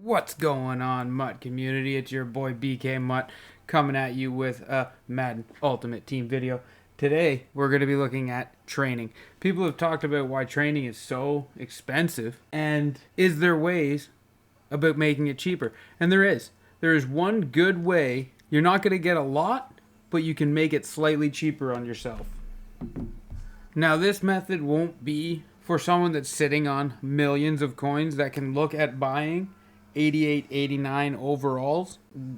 What's going on, Mutt community? It's your boy BK Mutt coming at you with a Madden Ultimate Team video. Today, we're going to be looking at training. People have talked about why training is so expensive, and is there ways about making it cheaper? And there is. There is one good way. You're not going to get a lot, but you can make it slightly cheaper on yourself. Now, this method won't be for someone that's sitting on millions of coins that can look at buying 88, 89 overalls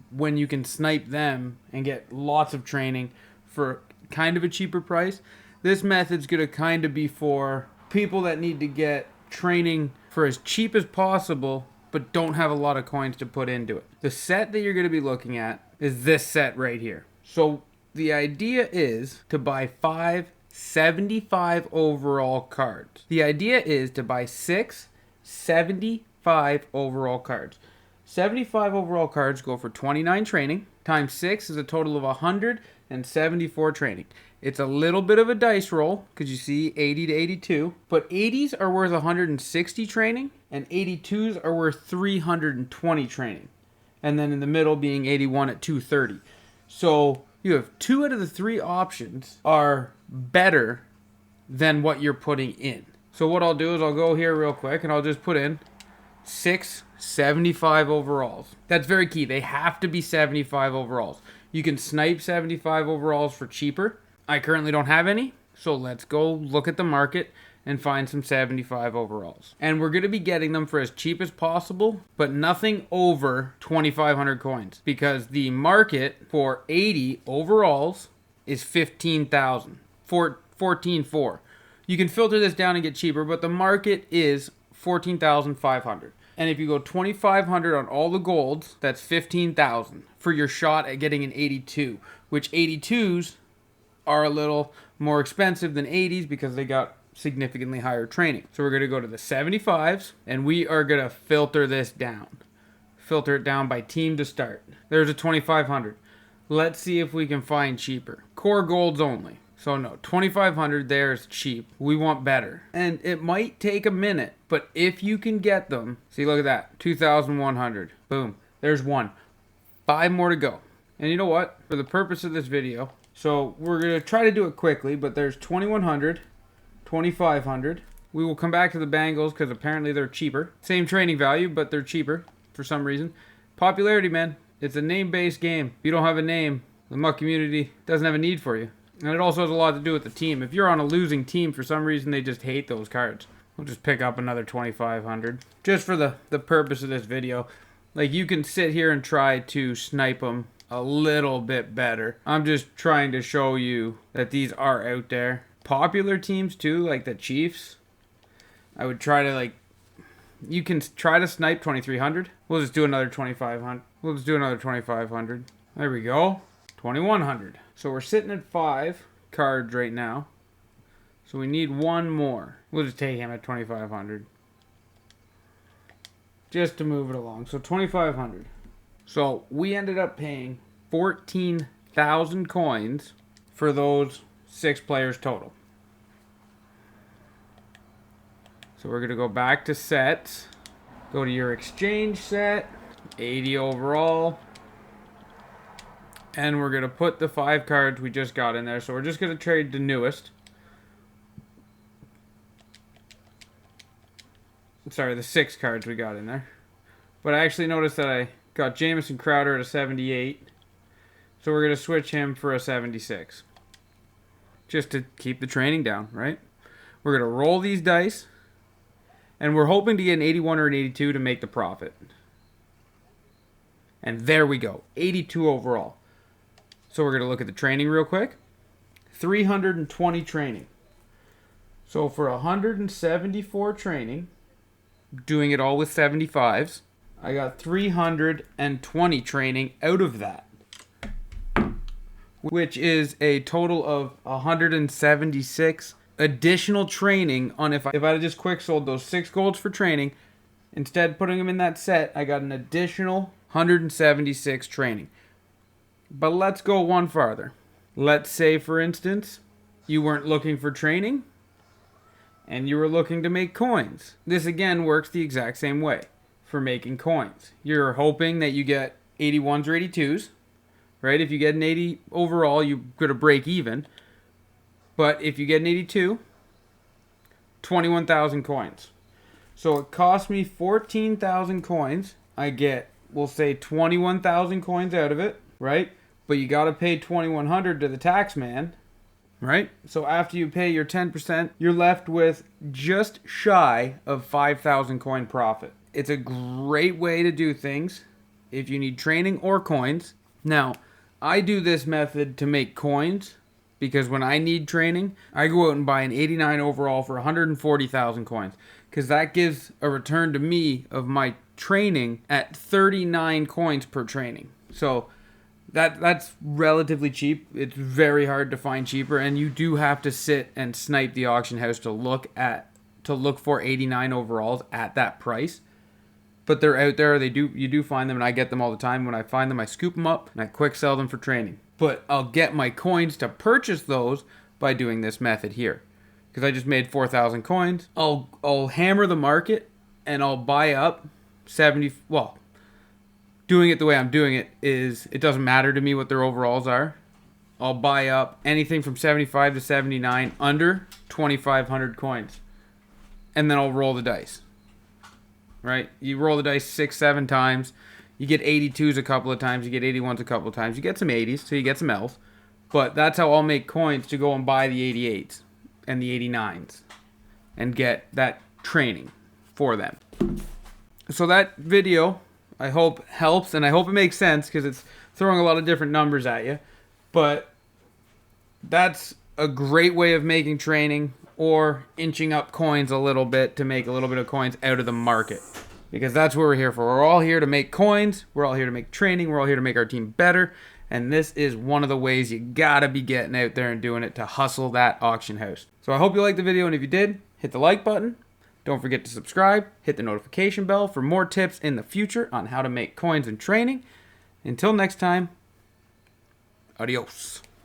when you can snipe them and get lots of training for kind of a cheaper price. This method's going to kind of be for people that need to get training for as cheap as possible but don't have a lot of coins to put into it. The set that you're going to be looking at is this set right here. So the idea is to buy 75 overall cards. The idea is to buy 75 overall cards. 75 overall cards go for 29 training. Times 6 is a total of 174 training. It's a little bit of a dice roll because you see 80 to 82. But 80s are worth 160 training and 82s are worth 320 training. And then in the middle being 81 at 230. So you have 2 out of the 3 options are better than what you're putting in. So what I'll do is I'll go here real quick and I'll just put in 75 overalls. That's very key. They have to be 75 overalls. You can snipe 75 overalls for cheaper. I currently don't have any, so let's go look at the market and find some 75 overalls. And we're going to be getting them for as cheap as possible, but nothing over 2,500 coins because the market for 80 overalls is 15,000, 14.4. You can filter this down and get cheaper, but the market is 14,500. And if you go 2,500 on all the golds, that's 15,000 for your shot at getting an 82, which 82s are a little more expensive than 80s because they got significantly higher training. So we're going to go to the 75s and we are going to filter this down. Filter it down by team to start. There's a 2,500. Let's see if we can find cheaper. Core golds only. So no, 2,500 there is cheap. We want better. And it might take a minute, but if you can get them, see, look at that, 2,100. Boom, there's one. 5 more to go. And you know what? For the purpose of this video, so we're going to try to do it quickly, but there's 2,100, 2,500. We will come back to the Bengals because apparently they're cheaper. Same training value, but they're cheaper for some reason. Popularity, man. It's a name-based game. If you don't have a name, the Muck community doesn't have a need for you. And it also has a lot to do with the team. If you're on a losing team, for some reason, they just hate those cards. We'll just pick up another 2,500. Just for the purpose of this video. Like, you can sit here and try to snipe them a little bit better. I'm just trying to show you that these are out there. Popular teams, too, like the Chiefs. I would try to, like... You can try to snipe 2,300. We'll just do another 2,500. We'll just do another 2,500. There we go. 2,100. So we're sitting at 5 cards right now. So we need one more. We'll just take him at 2,500. Just to move it along. So 2,500. So we ended up paying 14,000 coins for those 6 players total. So we're going to go back to sets. Go to your exchange set. 80 overall. And we're going to put the 5 cards we just got in there. So we're just going to trade the newest. Sorry, the 6 cards we got in there. But I actually noticed that I got Jamison Crowder at a 78. So we're going to switch him for a 76. Just to keep the training down, right? We're going to roll these dice. And we're hoping to get an 81 or an 82 to make the profit. And there we go. 82 overall. So we're going to look at the training real quick. 320 training. So for 174 training, doing it all with 75s, I got 320 training out of that. Which is a total of 176 additional training on if I had just quick sold those 6 golds for training, instead putting them in that set, I got an additional 176 training. But let's go one farther. Let's say, for instance, you weren't looking for training and you were looking to make coins. This again works the exact same way. for making coins. You're hoping that you get 81s or 82s, right? If you get an 80 overall, you're going to break even. But if you get an 82, 21,000 coins. So it cost me 14,000 coins. I get, we'll say 21,000 coins out of it, right? But you got to pay 2,100 to the tax man, right? So after you pay your 10%, you're left with just shy of 5,000 coin profit. It's a great way to do things if you need training or coins. Now, I do this method to make coins because when I need training, I go out and buy an 89 overall for 140,000 coins because that gives a return to me of my training at 39 coins per training. So that's relatively cheap. It's very hard to find cheaper, and you do have to sit and snipe the auction house to look for 89 overalls at that price. But they're out there. You do find them, and I get them all the time. When I find them, I scoop them up and I quick sell them for training. But I'll get my coins to purchase those by doing this method here, because I just made 4,000 coins. I'll hammer the market and I'll buy up 70. Well, doing it the way I'm doing it is it doesn't matter to me what their overalls are. I'll buy up anything from 75 to 79 under 2,500 coins, and then I'll roll the dice. Right? You roll the dice 6-7 times. You get 82s a couple of times. You get 81s a couple of times. You get some 80s, so you get some L's. But that's how I'll make coins to go and buy the 88s and the 89s and get that training for them. So that video, I hope, helps, and I hope it makes sense because it's throwing a lot of different numbers at you. But that's a great way of making training or inching up coins a little bit to make a little bit of coins out of the market. Because that's what we're here for. We're all here to make coins. We're all here to make training. We're all here to make our team better. And this is one of the ways you gotta be getting out there and doing it to hustle that auction house. So I hope you liked the video, and if you did, hit the like button. Don't forget to subscribe. Hit the notification bell for more tips in the future on how to make coins and training. Until next time, adios.